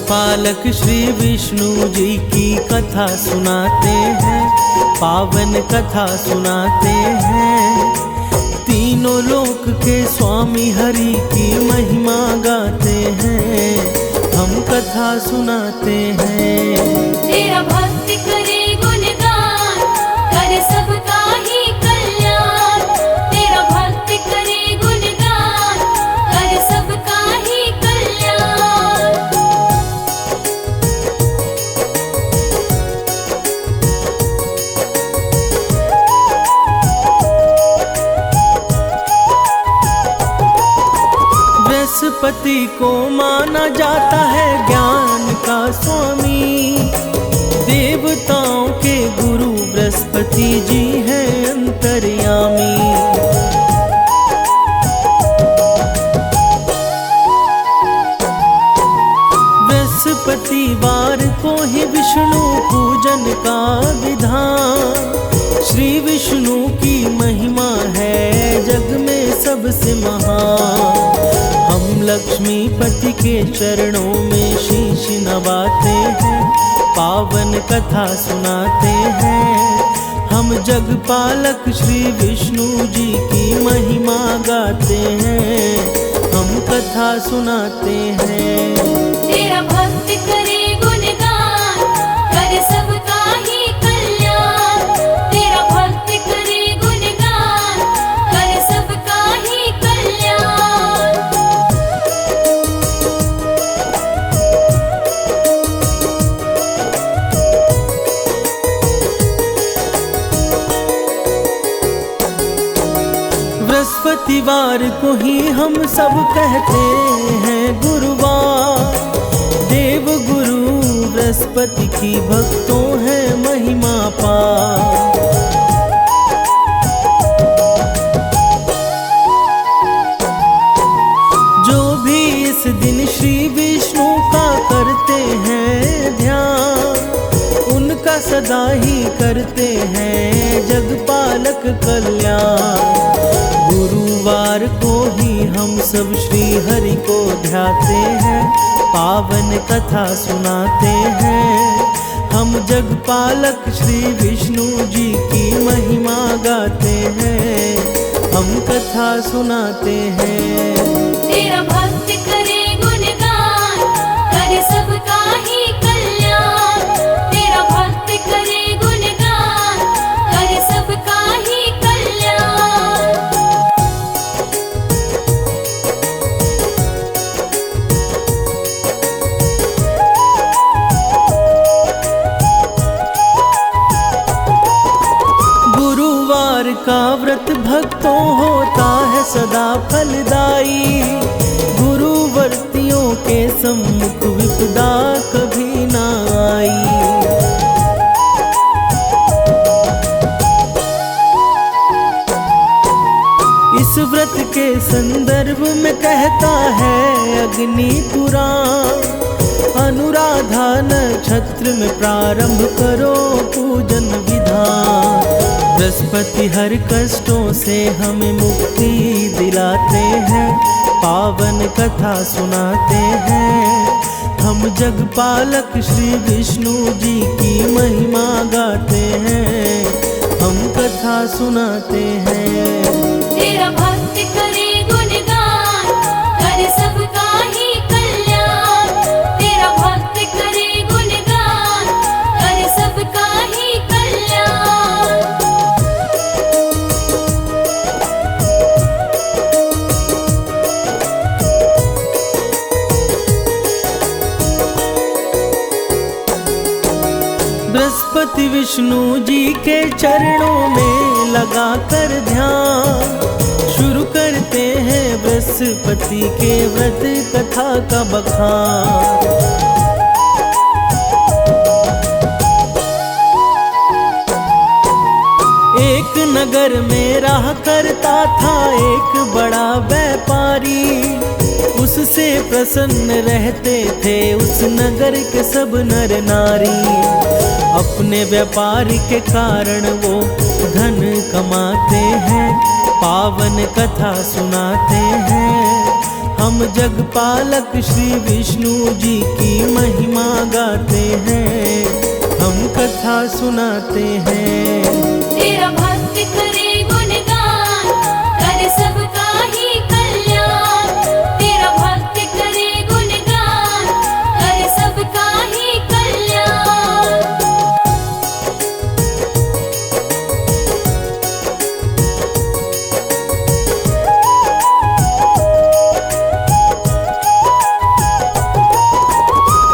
पालक श्री विष्णु जी की कथा सुनाते हैं, पावन कथा सुनाते हैं। तीनों लोक के स्वामी हरि की महिमा गाते हैं, हम कथा सुनाते हैं। तेरा भक्त करे गुणगान, करे सबका ही कल्याण। तेरा भक्त करे गुणगान, करे सबका ही कल्याण। बृहस्पति को माना जाता है ज्ञान का स्वामी, देवताओं के गुरु बृहस्पति जी हैं अंतर्यामी। बृहस्पतिवार को ही विष्णु पूजन का विधान, श्री विष्णु की महिमा है जग में सबसे महान। हम लक्ष्मीपति के चरणों में शीश नवाते हैं, पावन कथा सुनाते हैं। हम जग पालक श्री विष्णु जी की महिमा गाते हैं, हम कथा सुनाते हैं। तेरा भक्त करे गुणगान, करे सबका ही कल्याण। तेरा भक्त करे गुणगान, करे सबका ही कल्याण। बृहस्पतिवार को ही हम सब कहते हैं गुरुवार, देव गुरु बृहस्पति की भक्तों है महिमा पार। जो भी इस दिन श्री विष्णु का करते हैं ध्यान, उनका सदा ही करते हैं जग पालक कल्याण। गुरुवार को ही हम सब श्री हरि को ध्याते हैं, पावन कथा सुनाते हैं। हम जग पालक श्री विष्णु जी की महिमा गाते हैं, हम कथा सुनाते हैं। तेरा भक्त करे गुणगान, करे सबका ही कल्याण। तेरा भक्त करे गुणगान, करे सबका ही कल्याण। गुरुवार का व्रत भक्तों होता है सदा फलदायी, गुरुवर्तियों के सम्मुख विपदा कभी ना आई। इस व्रत के संदर्भ में कहता है अग्नि पुराण, अनुराधा नक्षत्र में प्रारंभ करो पूजन विधान। बृहस्पति हर कष्टों से हमें मुक्ति दिलाते हैं, पावन कथा सुनाते हैं। हम जग पालक श्री विष्णु जी की महिमा गाते हैं, हम कथा सुनाते हैं। तेरा भक्त करे गुणगान, करे सबका ही कल्याण। तेरा भक्त करे गुणगान, करे सबका ही कल्याण। बृहस्पति विष्णु जी के चरणों में लगा कर ध्यान, शुरू करते हैं बृहस्पति के व्रत कथा का बखान। एक नगर में रहा करता था एक बड़ा व्यापारी, उससे प्रसन्न रहते थे उस नगर के सब नर नारी। अपने व्यापार के कारण वो धन कमाते हैं, पावन कथा सुनाते हैं। हम जगपालक श्री विष्णु जी की महिमा गाते हैं, हम कथा सुनाते हैं। तेरा भक्त करे गुणगान, करे सबका ही कल्याण। तेरा भक्त करे गुणगान, करे सबका ही कल्याण।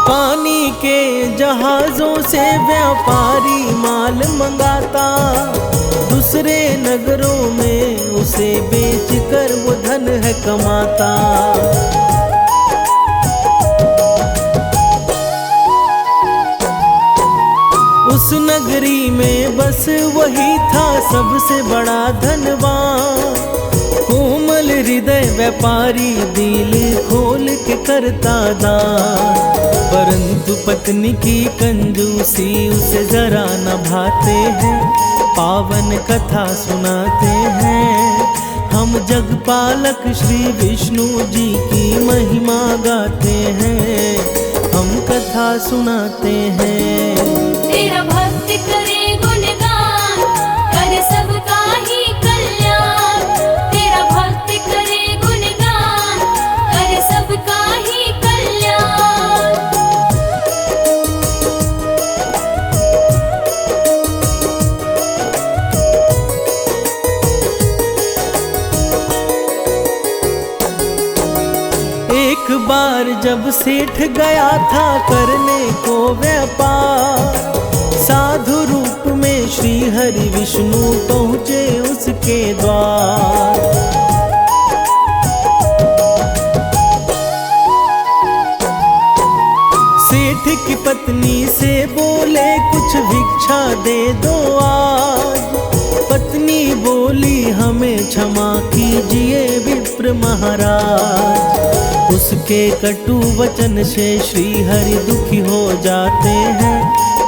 पानी के जहाजों से व्यापारी माल मंगाता, दूसरे नगरों में उसे बेचकर वो धन है कमाता। उस नगरी में बस वही था सबसे बड़ा धनवान, कोमल हृदय व्यापारी दिल खोल के करता दान। परंतु पत्नी की कंजूसी उसे जरा न भाते हैं, पावन कथा सुनाते हैं। हम जगपालक श्री विष्णु जी की महिमा गाते हैं, हम कथा सुनाते हैं। तेरा भक्त करे गुणगान, करे सबका ही कल्याण। तेरा भक्त करे गुणगान, करे सबका ही कल्याण। एक बार जब सेठ गया था करने को व्यापार, साधु रूप में श्री हरि विष्णु पहुँचे उसके द्वार। सेठ की पत्नी से बोले कुछ भिक्षा दे दो आज। पत्नी बोली हमें क्षमा कीजिए विप्र महाराज। उसके कटु वचन से श्री हरि दुखी हो जाते हैं,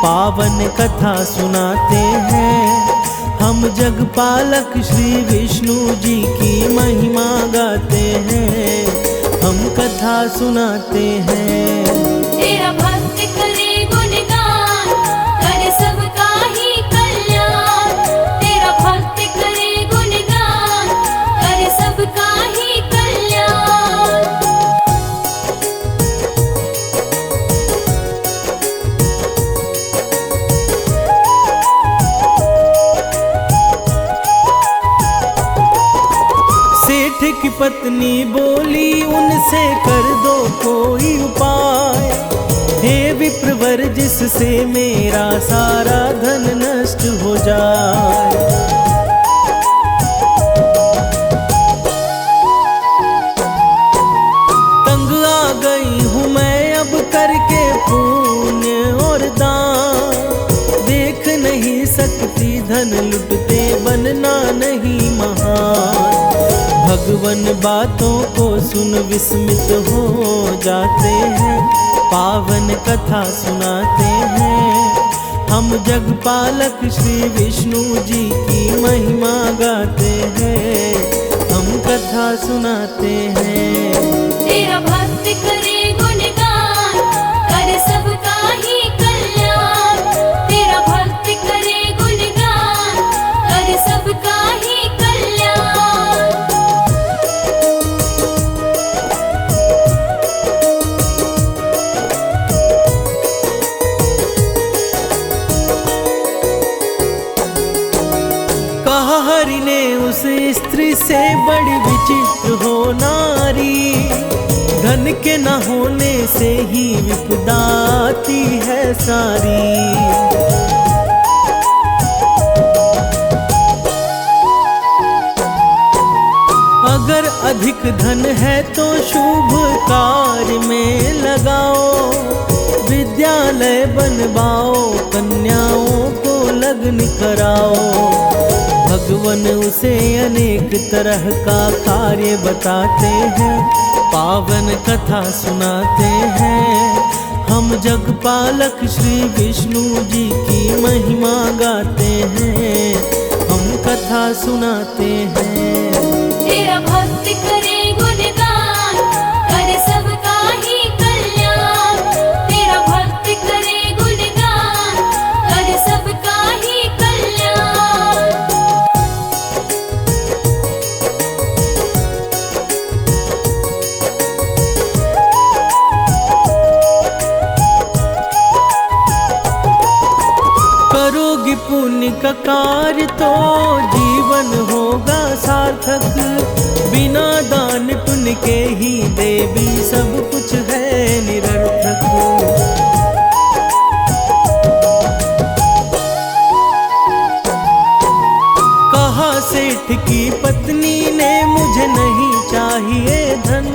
पावन कथा सुनाते हैं। हम जगपालक श्री विष्णु जी की महिमा गाते हैं, हम कथा सुनाते हैं। तेरा भक्त करे गुणगान, करे सबका ही कल्याण। तेरा भक्त करे गुणगान, करे सबका ही कल्याण। सेठ की पत्नी बोली उनसे कर दो कोई उपाय, हे विप्रवर जिससे मेरा सारा धन नष्ट हो जाए। तंग आ गई हूँ मैं अब करके पुण्य और दान, देख नहीं सकती धन लुटते बनना नहीं महान। भगवन बातों को सुन विस्मित हो जाते हैं, पावन कथा सुनाते हैं। हम जगपालक श्री विष्णु जी की महिमा गाते हैं, हम कथा सुनाते हैं। तेरा भक्त करे गुणगान, करे सबका ही कल्याण। तेरा भक्त करे गुणगान, करे सबका ही कल्याण। कहा हरि ने उस स्त्री से बड़ी विचित्र हो नारी, धन के न होने से ही विपदा आती है सारी। अगर अधिक धन है तो शुभ कार्य में लगाओ, विद्यालय बनवाओ, कन्याओं को लग्न कराओ। भगवन उसे अनेक तरह का कार्य बताते हैं, पावन कथा सुनाते हैं। हम जगपालक श्री विष्णु जी की महिमा गाते हैं, हम कथा सुनाते हैं। तेरा भक्त करे गुणगान, करोगी पुण्य का कार्य तो जीवन होगा सार्थक। बिना दान पुण्य के ही देवी सब कुछ है निरर्थक। कहा सेठ की पत्नी ने मुझे नहीं चाहिए धन।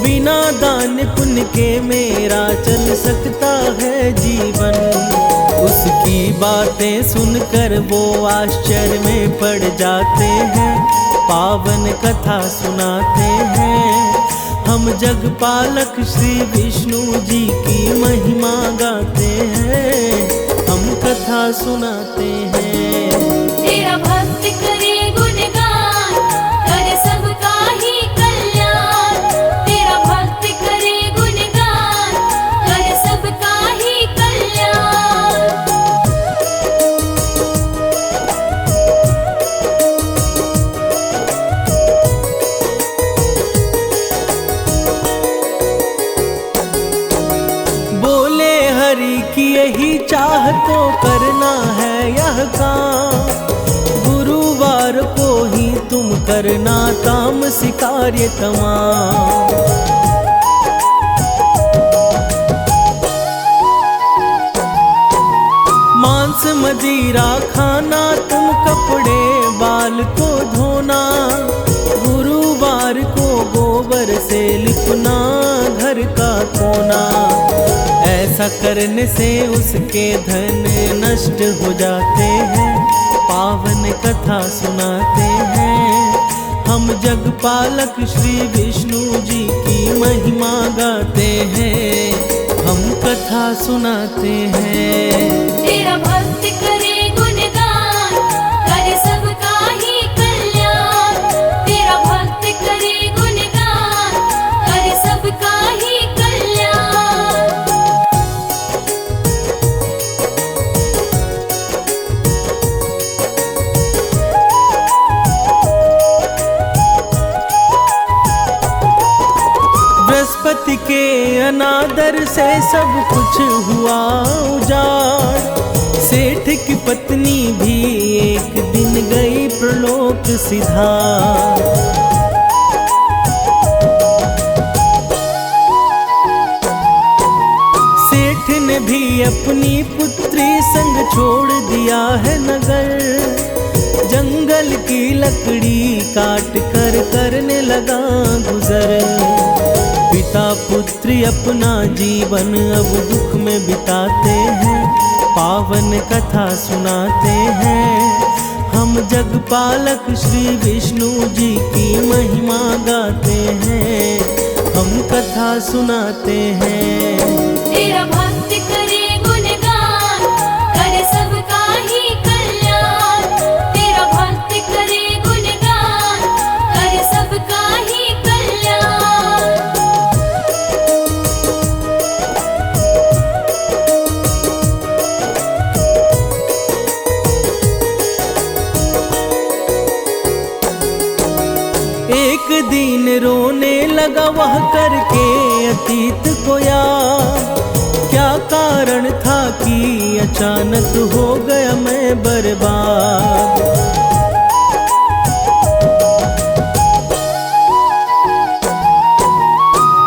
बिना दान पुण्य के मेरा चल सकता है जीवन। उसकी बातें सुनकर वो आश्चर्य में पड़ जाते हैं। पावन कथा सुनाते हैं। हम जगपालक श्री विष्णु जी की महिमा गाते हैं। हम कथा सुनाते हैं। तेरा भक्त करे गुणगान, करे सबका ही कल्याण। तेरा भक्त करे गुणगान, करे सबका ही कल्याण। बोले हरि की यही चाह तो करना है यह काम। गुरुवार को ही तुम करना तामसी कार्य तमाम। मांस मदिरा खाना, तुम कपड़े बाल को धोना। गुरुवार को गोबर से लिपना घर का कोना। ऐसा करने से उसके धन नष्ट हो जाते हैं। पावन कथा सुनाते हैं। हम जगपालक श्री विष्णु जी की महिमा गाते हैं। हम कथा सुनाते हैं। तेरा भक्त करे गुणगान, करे सबका ही कल्याण। तेरा भक्त करे गुणगान, करे सबका ही कल्याण। बृहस्पति के अनादर से सब कुछ हुआ उजाड़। सेठ की पत्नी भी एक दिन गई प्रलोक सिधार। सेठ ने भी अपनी पुत्री संग छोड़ दिया है नगर। जंगल की लकड़ी काट कर करने लगा गुजर। पिता पुत्री अपना जीवन अब दुख में बिताते हैं। पावन कथा सुनाते हैं। हम जगपालक श्री विष्णु जी की महिमा गाते हैं। हम कथा सुनाते हैं। तेरा भक्त करे गुणगान, करे सबका ही कल्याण। तेरा भक्त करे गुणगान, करे सबका ही कल्याण। एक दिन रोने लगा वह करके अतीत को याद। क्या कारण था कि अचानक हो गया मैं बर्बाद।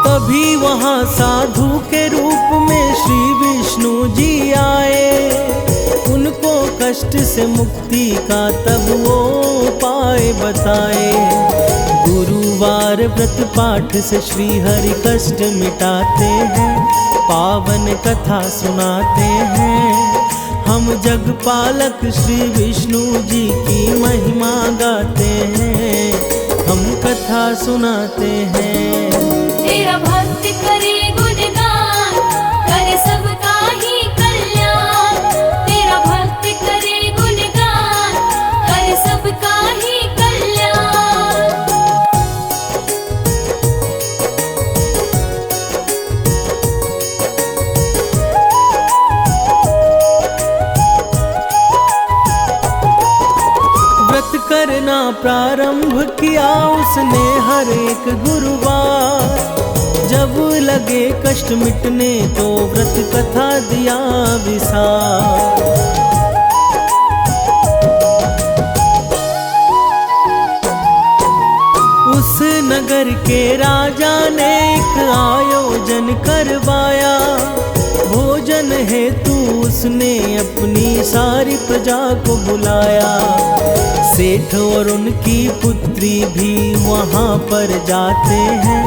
तभी वहाँ साधु के रूप में श्री विष्णु जी आए। उनको कष्ट से मुक्ति का तब वो उपाय बताए। गुरुवार व्रत पाठ से श्री हरि कष्ट मिटाते हैं। पावन कथा सुनाते हैं। हम जगपालक श्री विष्णु जी की महिमा गाते हैं। हम कथा सुनाते हैं। तेरा भक्त करे गुणगान, करे सबका ही कल्याण। तेरा भक्त करे गुणगान, करे सबका ही कल्याण। व्रत करना प्रारंभ किया उसने हर एक गुरुवार। जब लगे कष्ट मिटने तो व्रत कथा दिया विसार। करके राजा ने एक आयोजन करवाया। भोजन हेतु उसने अपनी सारी प्रजा को बुलाया। सेठ और उनकी पुत्री भी वहाँ पर जाते हैं,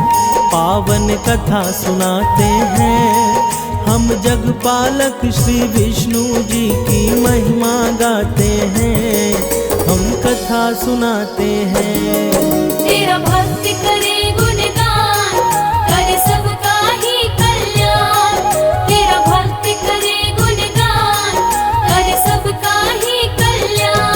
पावन कथा सुनाते हैं। हम जगपालक श्री विष्णु जी की महिमा गाते हैं, हम कथा सुनाते हैं। तेरा भक्त करे गुणगान, करे सबका ही कल्याण। तेरा भक्त करे गुणगान, करे सबका ही कल्याण।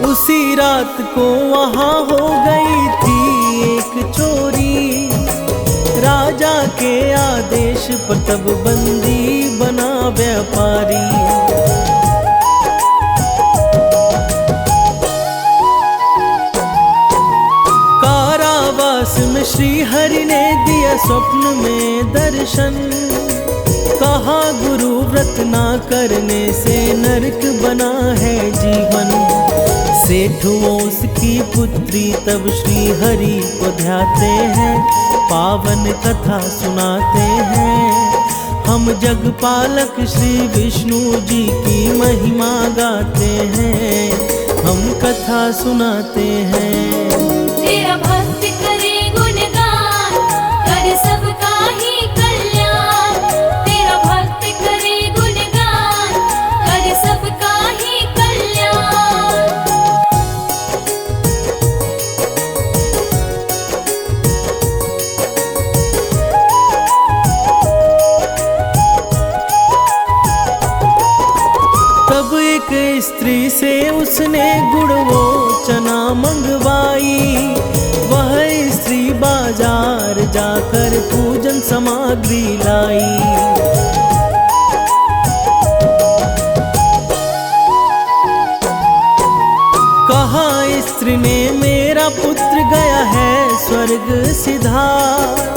उसी रात को वहाँ हो गई थी एक चोरी। राजा के आदेश पर तब बंदी बना व्यापारी। कारावास में श्री हरि ने दिया स्वप्न में दर्शन। कहा गुरु व्रत ना करने से नरक बना है जीवन। सेठुओं उसकी पुत्री तब श्री हरि को ध्याते हैं, पावन कथा सुनाते हैं। हम जगपालक श्री विष्णु जी की महिमा गाते हैं, हम कथा सुनाते हैं। तेरा भक्त करे गुणगान, करे सबका ही कल्याण। तेरा भक्त करे गुणगान, करे सबका ही कल्याण। तब एक स्त्री से उसने गुड़ वो चना मंगवाई। वह स्त्री बाजार जाकर पूजन सामग्री लाई। कहा स्त्री ने मेरा पुत्र गया है स्वर्ग सिधार।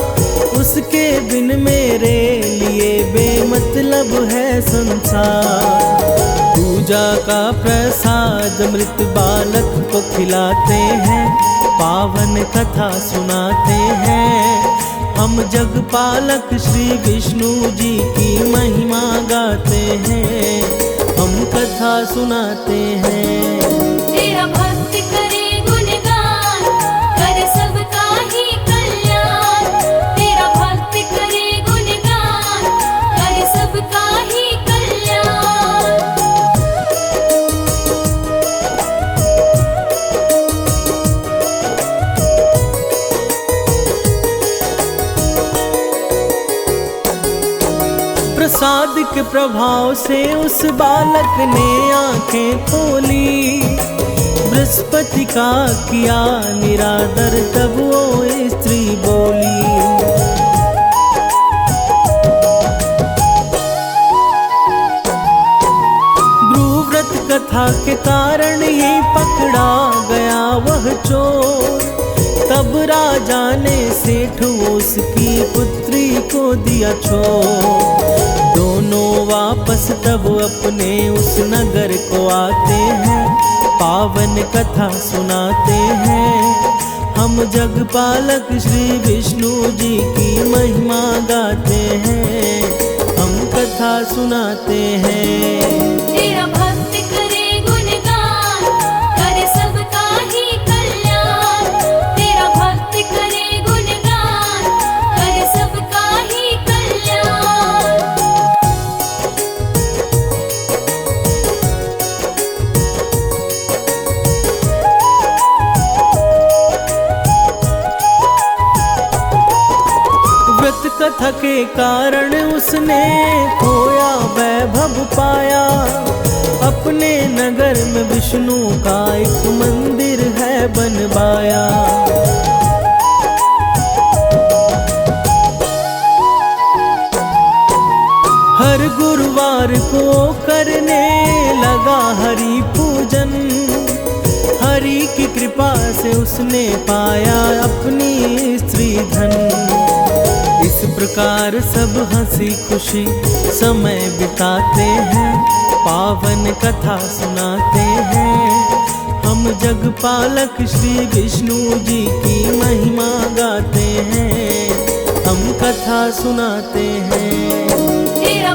उसके बिन मेरे लिए बेमतलब है संसार। पूजा का प्रसाद मृत बालक को खिलाते हैं, पावन कथा सुनाते हैं। हम जगपालक श्री विष्णु जी की महिमा गाते हैं, हम कथा सुनाते हैं। तेरा भक्त करे गुणगान, करे सबका ही कल्याण। तेरा भक्त करे गुणगान, करे सबका ही कल्याण। प्रसाद के प्रभाव से उस बालक ने आंखें खोली। बृहस्पति का किया निरादर तब वो स्त्री बोली। ब्रूव्रत कथा के कारण ही पकड़ा गया वह चोर। तब राजा ने सेठ उसकी पुत्री को दिया छोड़। दोनों वापस तब अपने उस नगर को आते हैं, पावन कथा सुनाते हैं। हम जगपालक श्री विष्णु जी की महिमा गाते हैं, हम कथा सुनाते हैं। तेरा भक्त करे गुणगान, करे सबका ही कल्याण। तेरा भक्त करे गुणगान, करे सबका ही कल्याण। व्रत कथा के कारण उसने खोया वैभव पाया। अपने नगर में विष्णु का एक मंदिर है बनवाया। हर गुरुवार को करने लगा हरि पूजन। हरि की कृपा से उसने पाया अपनी स्त्री धन। इस प्रकार सब हंसी खुशी समय बिताते हैं, पावन कथा सुनाते हैं। हम जगपालक श्री विष्णु जी की महिमा गाते हैं, हम कथा सुनाते हैं। तेरा